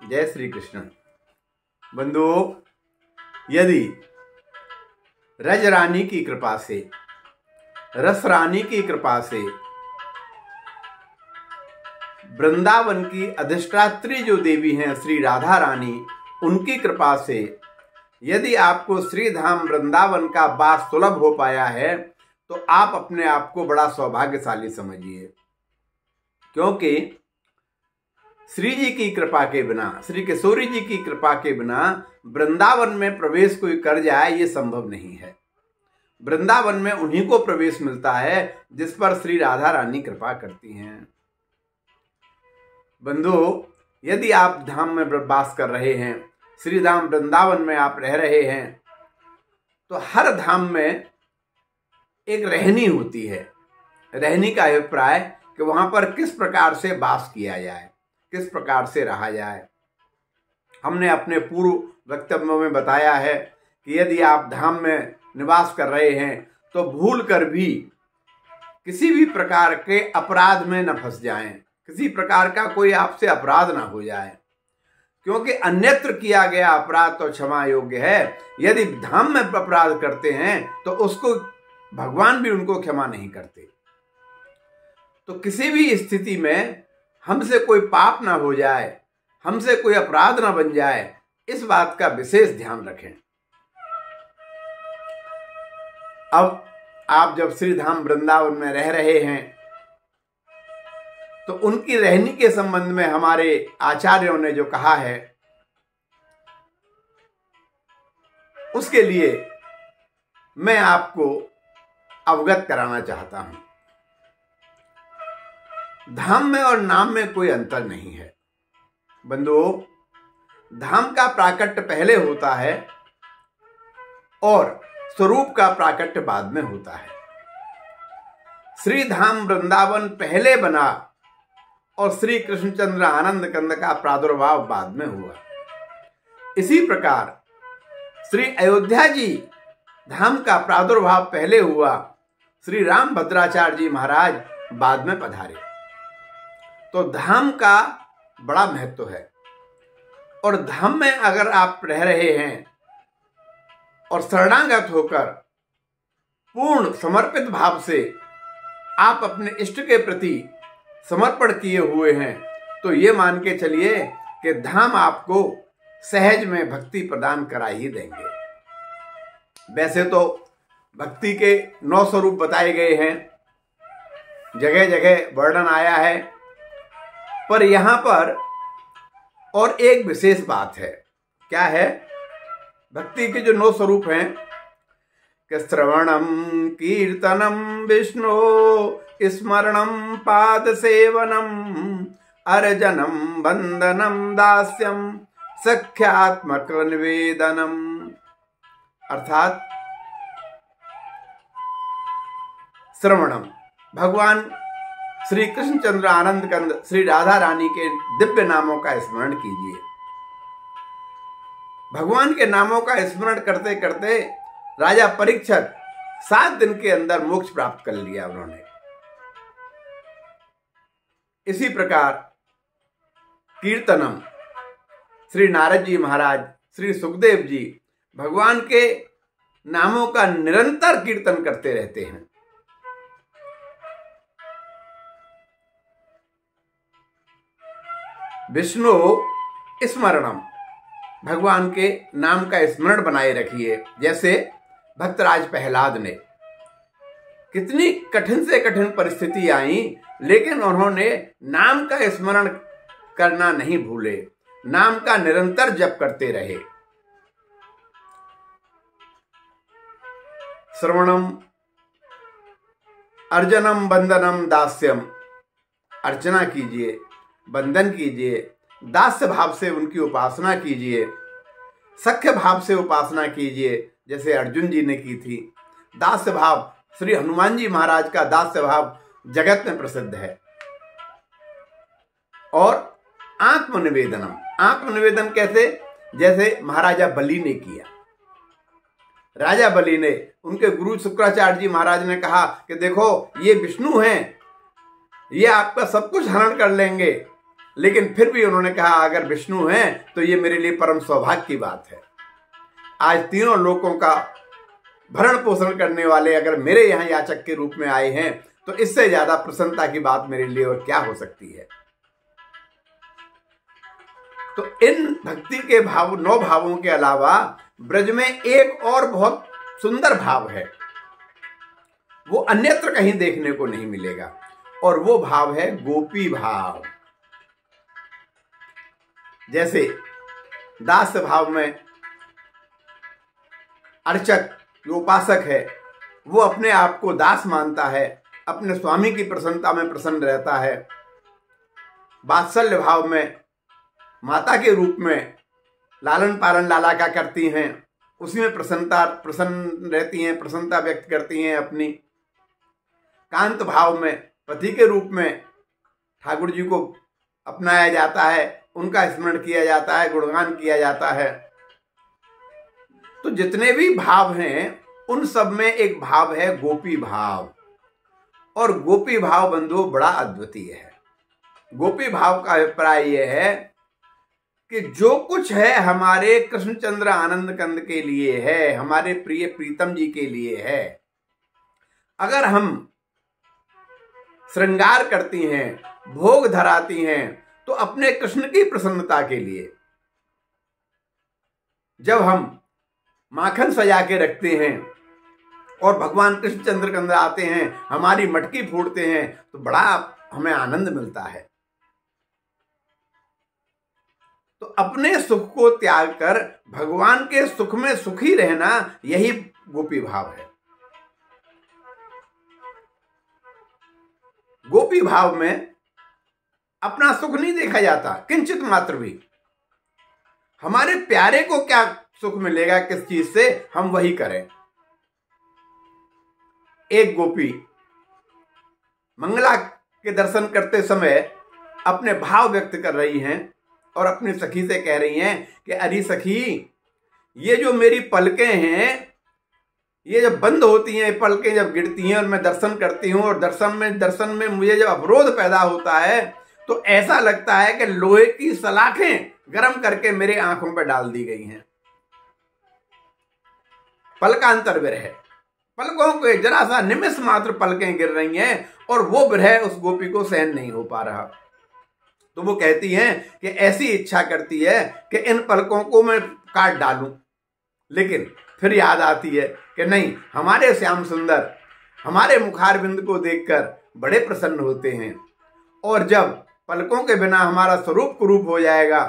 जय श्री कृष्ण। बंधुओं, यदि रज रानी की कृपा से, रस रानी की कृपा से, वृंदावन की अधिष्ठात्री जो देवी हैं श्री राधा रानी, उनकी कृपा से यदि आपको श्री धाम वृंदावन का वास सुलभ हो पाया है तो आप अपने आप को बड़ा सौभाग्यशाली समझिए। क्योंकि श्री जी की कृपा के बिना, श्री किशोरी जी की कृपा के बिना वृंदावन में प्रवेश कोई कर जाए ये संभव नहीं है। वृंदावन में उन्हीं को प्रवेश मिलता है जिस पर श्री राधा रानी कृपा करती हैं। बंधुओं, यदि आप धाम में वास कर रहे हैं, श्री धाम वृंदावन में आप रह रहे हैं, तो हर धाम में एक रहनी होती है। रहनी का अभिप्राय कि वहां पर किस प्रकार से वास किया जाए, किस प्रकार से रहा जाए। हमने अपने पूर्व वक्तव्यों में बताया है कि यदि आप धाम में निवास कर रहे हैं तो भूल कर भी किसी भी प्रकार के अपराध में न फंस जाएं, किसी प्रकार का कोई आपसे अपराध ना हो जाए। क्योंकि अन्यत्र किया गया अपराध तो क्षमा योग्य है, यदि धाम में अपराध करते हैं तो उसको भगवान भी उनको क्षमा नहीं करते। तो किसी भी स्थिति में हमसे कोई पाप ना हो जाए, हमसे कोई अपराध ना बन जाए, इस बात का विशेष ध्यान रखें। अब आप जब श्री धाम वृंदावन में रह रहे हैं तो उनकी रहनी के संबंध में हमारे आचार्यों ने जो कहा है उसके लिए मैं आपको अवगत कराना चाहता हूं। धाम में और नाम में कोई अंतर नहीं है। बंधुओं, धाम का प्राकट्य पहले होता है और स्वरूप का प्राकट्य बाद में होता है। श्री धाम वृंदावन पहले बना और श्री कृष्णचंद्र आनंद कंद का प्रादुर्भाव बाद में हुआ। इसी प्रकार श्री अयोध्या जी धाम का प्रादुर्भाव पहले हुआ, श्री राम भद्राचार्य जी महाराज बाद में पधारे। तो धाम का बड़ा महत्व है। और धाम में अगर आप रह रहे हैं और शरणागत होकर पूर्ण समर्पित भाव से आप अपने इष्ट के प्रति समर्पण किए हुए हैं, तो ये मान के चलिए कि धाम आपको सहज में भक्ति प्रदान करा ही देंगे। वैसे तो भक्ति के 9 स्वरूप बताए गए हैं, जगह जगह वर्णन आया है, पर यहां पर और एक विशेष बात है। क्या है? भक्ति के जो 9 स्वरूप हैं कि श्रवणम कीर्तनम विष्णु स्मरणम पाद सेवनम अर्जनम बंदनम दास्यम सख्यात्मक निवेदनम। अर्थात श्रवणम, भगवान श्री कृष्णचंद्र आनंद कंद श्री राधा रानी के दिव्य नामों का स्मरण कीजिए। भगवान के नामों का स्मरण करते करते राजा परीक्षित 7 दिन के अंदर मोक्ष प्राप्त कर लिया उन्होंने। इसी प्रकार कीर्तनम, श्री नारद जी महाराज, श्री सुखदेव जी भगवान के नामों का निरंतर कीर्तन करते रहते हैं। विष्णु स्मरणम, भगवान के नाम का स्मरण बनाए रखिए। जैसे भक्तराज प्रहलाद ने कितनी कठिन से कठिन परिस्थिति आई, लेकिन उन्होंने नाम का स्मरण करना नहीं भूले, नाम का निरंतर जप करते रहे। श्रवणम, अर्चनम बंदनम दास्यम, अर्चना कीजिए, बंदन कीजिए, दास्य भाव से उनकी उपासना कीजिए, सख्य भाव से उपासना कीजिए जैसे अर्जुन जी ने की थी। दास्य भाव, श्री हनुमान जी महाराज का दास्य भाव जगत में प्रसिद्ध है। और आत्मनिवेदनम, आत्मनिवेदन कैसे? जैसे महाराजा बलि ने किया। राजा बलि ने, उनके गुरु शुक्राचार्य जी महाराज ने कहा कि देखो ये विष्णु हैं, ये आपका सब कुछ हरण कर लेंगे, लेकिन फिर भी उन्होंने कहा अगर विष्णु हैं तो ये मेरे लिए परम सौभाग्य की बात है। आज तीनों लोकों का भरण पोषण करने वाले अगर मेरे यहाँ याचक के रूप में आए हैं तो इससे ज्यादा प्रसन्नता की बात मेरे लिए और क्या हो सकती है। तो इन भक्ति के भाव 9 भावों के अलावा ब्रज में एक और बहुत सुंदर भाव है, वो अन्यत्र कहीं देखने को नहीं मिलेगा, और वो भाव है गोपी भाव। जैसे दास भाव में अर्चक जो उपासक है वो अपने आप को दास मानता है, अपने स्वामी की प्रसन्नता में प्रसन्न रहता है। वात्सल्य भाव में माता के रूप में लालन पालन लाला का करती हैं, उसी में प्रसन्न रहती हैं, प्रसन्नता व्यक्त करती हैं अपनी। कांत भाव में पति के रूप में ठाकुर जी को अपनाया जाता है, उनका स्मरण किया जाता है, गुणगान किया जाता है। तो जितने भी भाव हैं उन सब में एक भाव है गोपी भाव, और गोपी भाव बंधुओं बड़ा अद्वितीय है। गोपी भाव का अभिप्राय यह है कि जो कुछ है हमारे कृष्णचंद्र आनंद कंद के लिए है, हमारे प्रिय प्रीतम जी के लिए है। अगर हम श्रृंगार करती हैं, भोग धराती हैं, तो अपने कृष्ण की प्रसन्नता के लिए। जब हम माखन सजा के रखते हैं और भगवान कृष्णचंद्र कंद आते हैं, हमारी मटकी फोड़ते हैं, तो बड़ा हमें आनंद मिलता है। तो अपने सुख को त्याग कर भगवान के सुख में सुखी रहना, यही गोपी भाव है। गोपी भाव में अपना सुख नहीं देखा जाता किंचित मात्र भी। हमारे प्यारे को क्या सुख मिलेगा, किस चीज से, हम वही करें। एक गोपी मंगला के दर्शन करते समय अपने भाव व्यक्त कर रही हैं और अपनी सखी से कह रही हैं कि अरे सखी, ये जो मेरी पलकें हैं, ये जब बंद होती हैं, पलकें जब गिरती हैं और मैं दर्शन करती हूं, और दर्शन में मुझे जब अवरोध पैदा होता है तो ऐसा लगता है कि लोहे की सलाखें गर्म करके मेरे आंखों पर डाल दी गई हैं। पलकांतर विरह, पलकों के जरा सा निमिष मात्र पलकें गिर रही हैं और वो विरह उस गोपी को सहन नहीं हो पा रहा। तो वो कहती हैं कि ऐसी इच्छा करती है कि इन पलकों को मैं काट डालूं, लेकिन फिर याद आती है कि नहीं, हमारे श्याम सुंदर हमारे मुखारबिंद को देखकर बड़े प्रसन्न होते हैं, और जब पलकों के बिना हमारा स्वरूप कुरूप हो जाएगा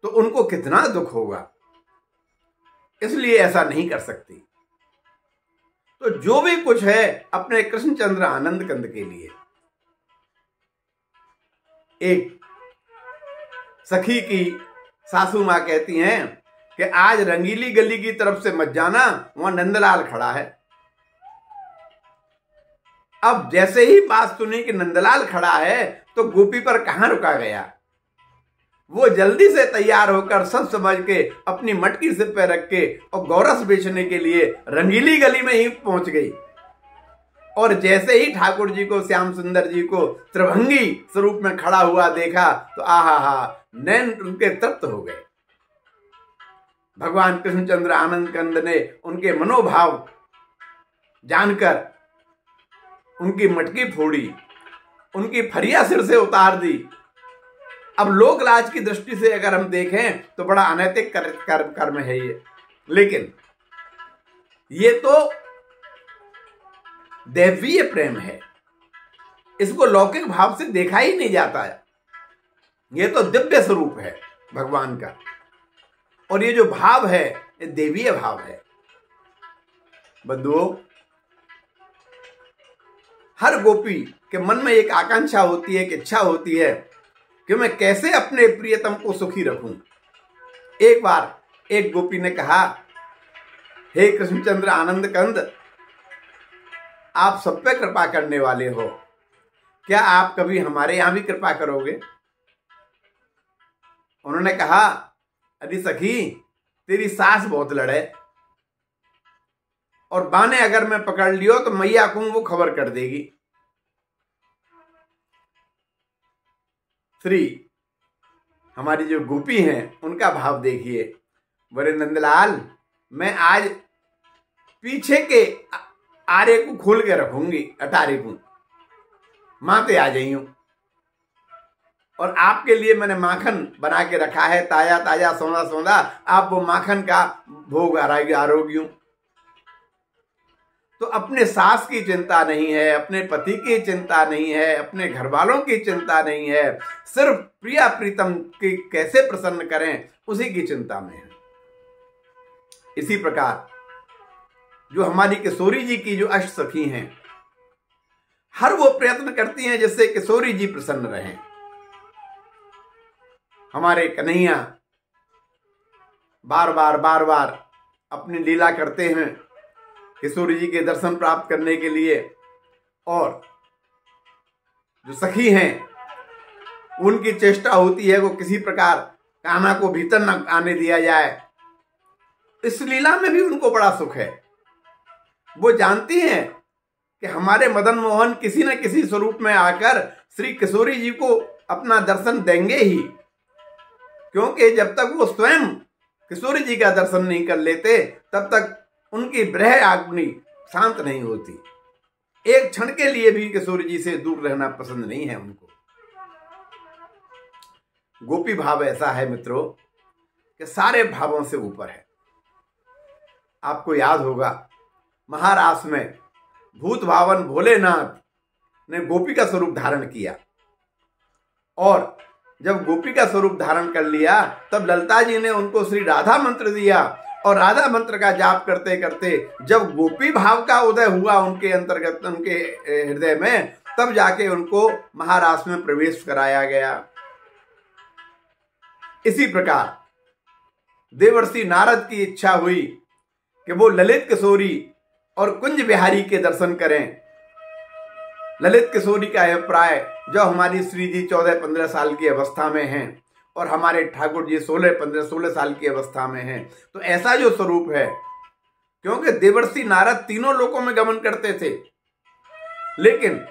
तो उनको कितना दुख होगा, इसलिए ऐसा नहीं कर सकती। तो जो भी कुछ है अपने कृष्णचंद्र आनंद कंद के लिए। एक सखी की सासू मां कहती हैं कि आज रंगीली गली की तरफ से मत जाना, वहां नंदलाल खड़ा है। अब जैसे ही बात सुनी कि नंदलाल खड़ा है तो गोपी पर कहां रुका गया। वो जल्दी से तैयार होकर सब समझ के अपनी मटकी सिर पे रख के और गौरस बेचने के लिए रंगीली गली में ही पहुंच गई। और जैसे ही ठाकुर जी को, श्याम सुंदर जी को त्रिभंगी स्वरूप में खड़ा हुआ देखा तो आहा, नैन उनके तृप्त हो गए। भगवान कृष्णचंद्र आनंद कंद ने उनके मनोभाव जानकर उनकी मटकी फोड़ी, उनकी फरिया सिर से उतार दी। अब लोक लाज की दृष्टि से अगर हम देखें तो बड़ा अनैतिक कर्म है ये, लेकिन ये तो दैवीय प्रेम है, इसको लौकिक भाव से देखा ही नहीं जाता है। ये तो दिव्य स्वरूप है भगवान का, और ये जो भाव है ये देवीय भाव है। बंधुओं, हर गोपी के मन में एक आकांक्षा होती है, एक इच्छा होती है कि मैं कैसे अपने प्रियतम को सुखी रखूं। एक बार एक गोपी ने कहा, हे कृष्णचंद्र आनंद कंद, आप सब पे कृपा करने वाले हो, क्या आप कभी हमारे यहां भी कृपा करोगे? उन्होंने कहा, अरे सखी, तेरी सास बहुत लड़े, और बाने अगर मैं पकड़ लियो तो मैया को वो खबर कर देगी। श्री हमारी जो गोपी हैं उनका भाव देखिए। बोले नंदलाल, मैं आज पीछे के आरे को खोल के रखूंगी, अटारे को माते आ जाई हूं, और आपके लिए मैंने माखन बना के रखा है, ताजा ताजा सौंधा सौंधा, आप वो माखन का भोग आरोग्य। तो अपने सास की चिंता नहीं है, अपने पति की चिंता नहीं है, अपने घर वालों की चिंता नहीं है, सिर्फ प्रिया प्रीतम की कैसे प्रसन्न करें उसी की चिंता में है। इसी प्रकार जो हमारी किशोरी जी की जो अष्ट सखी हैं, हर वो प्रयत्न करती हैं जिससे किशोरी जी प्रसन्न रहें। हमारे कन्हैया बार बार अपनी लीला करते हैं किशोरी जी के दर्शन प्राप्त करने के लिए, और जो सखी हैं उनकी चेष्टा होती है वो किसी प्रकार कान्हा को भीतर न आने दिया जाए। इस लीला में भी उनको बड़ा सुख है। वो जानती हैं कि हमारे मदन मोहन किसी न किसी स्वरूप में आकर श्री किशोरी जी को अपना दर्शन देंगे ही, क्योंकि जब तक वो स्वयं किशोरी जी का दर्शन नहीं कर लेते तब तक उनकी ब्रह अग्नि शांत नहीं होती। एक क्षण के लिए भी किशोरी जी से दूर रहना पसंद नहीं है उनको। गोपी भाव ऐसा है मित्रों कि सारे भावों से ऊपर है। आपको याद होगा महाराष्ट्र में भूत भावन भोलेनाथ ने गोपी का स्वरूप धारण किया, और जब गोपी का स्वरूप धारण कर लिया तब ललिता जी ने उनको श्री राधा मंत्र दिया, और राधा मंत्र का जाप करते करते जब गोपी भाव का उदय हुआ उनके अंतर्गत, उनके हृदय में, तब जाके उनको महाराष्ट्र में प्रवेश कराया गया। इसी प्रकार देवर्षि नारद की इच्छा हुई कि वो ललित किशोरी और कुंज बिहारी के दर्शन करें। ललित किशोरी का अभिप्राय जो हमारी श्री जी 14-15 साल की अवस्था में हैं और हमारे ठाकुर जी 16 साल की अवस्था में हैं। तो ऐसा जो स्वरूप है, क्योंकि देवर्षि नारद तीनों लोकों में गमन करते थे, लेकिन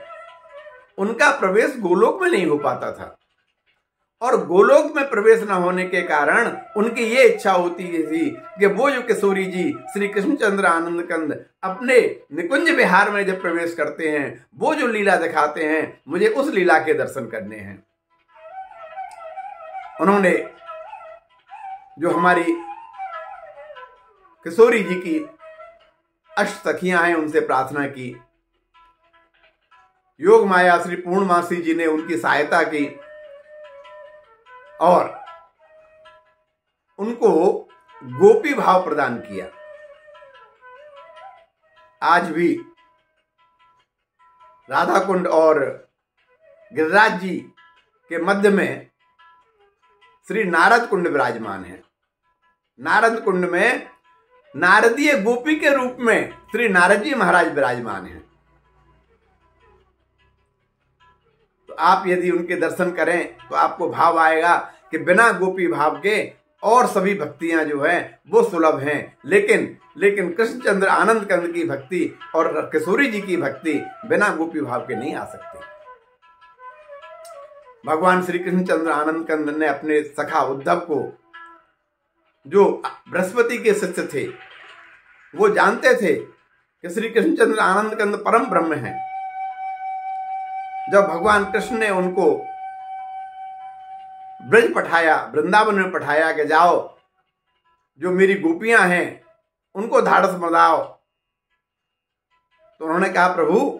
उनका प्रवेश गोलोक में नहीं हो पाता था, और गोलोक में प्रवेश न होने के कारण उनकी ये इच्छा होती थी कि वो जो किशोरी जी श्री कृष्णचंद्र आनंद कंद अपने निकुंज विहार में जब प्रवेश करते हैं, वो जो लीला दिखाते हैं, मुझे उस लीला के दर्शन करने हैं। उन्होंने जो हमारी किशोरी जी की अष्ट सखियां हैं उनसे प्रार्थना की। योग माया श्री पूर्णमासी जी ने उनकी सहायता की और उनको गोपी भाव प्रदान किया। आज भी राधा कुंड और गिरिराज जी के मध्य में श्री नारद कुंड विराजमान है। नारद कुंड में नारदीय गोपी के रूप में श्री नारद जी महाराज विराजमान हैं। तो आप यदि उनके दर्शन करें तो आपको भाव आएगा कि बिना गोपी भाव के और सभी भक्तियां जो हैं वो सुलभ हैं, लेकिन कृष्णचंद्र आनंद कंद की भक्ति और किशोरी जी की भक्ति बिना गोपी भाव के नहीं आ सकती। भगवान श्री कृष्णचंद्र आनंद कंद ने अपने सखा उद्धव को, जो बृहस्पति के शिष्य थे, वो जानते थे कि श्री कृष्णचंद्र आनंद कंद परम ब्रह्म हैं। जब भगवान कृष्ण ने उनको ब्रज पठाया, वृंदावन में पठाया कि जाओ जो मेरी गोपियां हैं उनको धाड़स बंधाओ, तो उन्होंने कहा प्रभु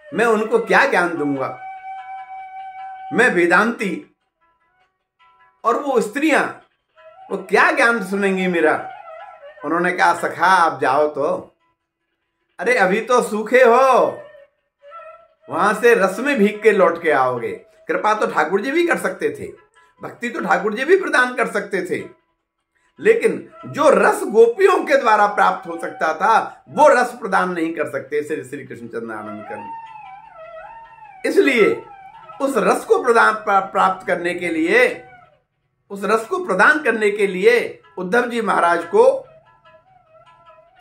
मैं उनको क्या ज्ञान दूंगा, मैं वेदांती और वो स्त्रियां वो क्या ज्ञान सुनेंगी मेरा। उन्होंने कहा सखा आप जाओ तो, अरे अभी तो सूखे हो, वहां से रस में भीग के लौट के आओगे। कृपा तो ठाकुर जी भी कर सकते थे, भक्ति तो ठाकुर जी भी प्रदान कर सकते थे, लेकिन जो रस गोपियों के द्वारा प्राप्त हो सकता था वो रस प्रदान नहीं कर सकते श्री कृष्णचंद्र आनंद कंद। इसलिए उस रस को प्राप्त करने के लिए, उस रस को प्रदान करने के लिए उद्धव जी महाराज को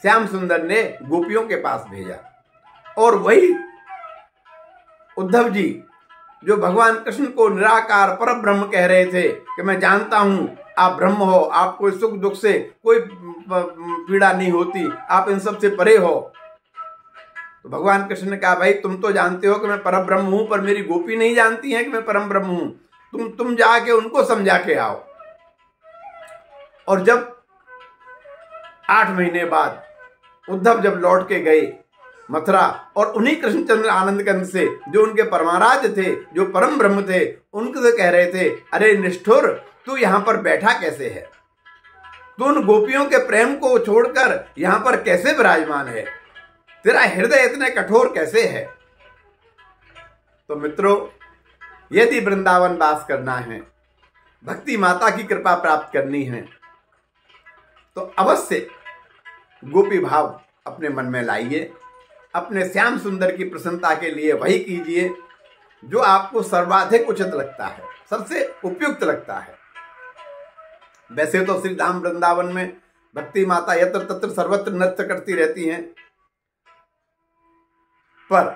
श्याम सुंदर ने गोपियों के पास भेजा, और वही उद्धव जी जो भगवान कृष्ण को निराकार पर ब्रह्म कह रहे थे कि मैं जानता हूं आप ब्रह्म हो, आपको सुख दुख से कोई पीड़ा नहीं होती, आप इन सब से परे हो। तो भगवान कृष्ण ने कहा भाई तुम तो जानते हो कि मैं परम ब्रह्म हूं, पर मेरी गोपी नहीं जानती है कि मैं परम ब्रह्म हूं। तुम जाके उनको समझा के आओ। और जब 8 महीने बाद उद्धव जब लौट के गए मथुरा, और उन्हीं कृष्णचंद्र आनंद कंद से जो उनके परमाराध्य थे, जो परम ब्रह्म थे, उनसे कह रहे थे अरे निष्ठुर, तू यहां पर बैठा कैसे है? तू उन गोपियों के प्रेम को छोड़कर यहां पर कैसे विराजमान है? तेरा हृदय इतने कठोर कैसे है? तो मित्रों, यदि वृंदावन वास करना है, भक्ति माता की कृपा प्राप्त करनी है, तो अवश्य गोपी भाव अपने मन में लाइए। अपने श्याम सुंदर की प्रसन्नता के लिए वही कीजिए जो आपको सर्वाधिक उचित लगता है, सबसे उपयुक्त लगता है। वैसे तो श्री धाम वृंदावन में भक्ति माता यत्र तत्र सर्वत्र नृत्य करती रहती हैं, पर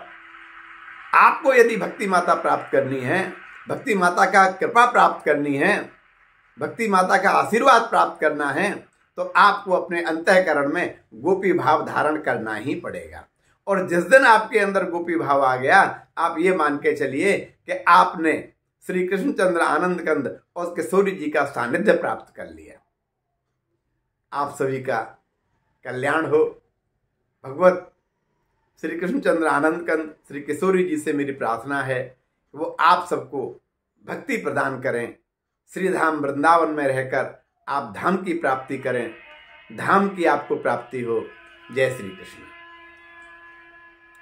आपको यदि भक्ति माता प्राप्त करनी है, भक्ति माता का कृपा प्राप्त करनी है, भक्ति माता का आशीर्वाद प्राप्त करना है, तो आपको अपने अंतःकरण में गोपी भाव धारण करना ही पड़ेगा। और जिस दिन आपके अंदर गोपी भाव आ गया, आप ये मान के चलिए कि आपने श्री कृष्णचंद्र आनंद कंद और किशोरी जी का सानिध्य प्राप्त कर लिया। आप सभी का कल्याण हो। भगवत श्री कृष्णचंद्र आनंद कंद श्री किशोरी जी से मेरी प्रार्थना है कि वो आप सबको भक्ति प्रदान करें, श्री धाम वृंदावन में रहकर आप धाम की प्राप्ति करें, धाम की आपको प्राप्ति हो। जय श्री कृष्ण।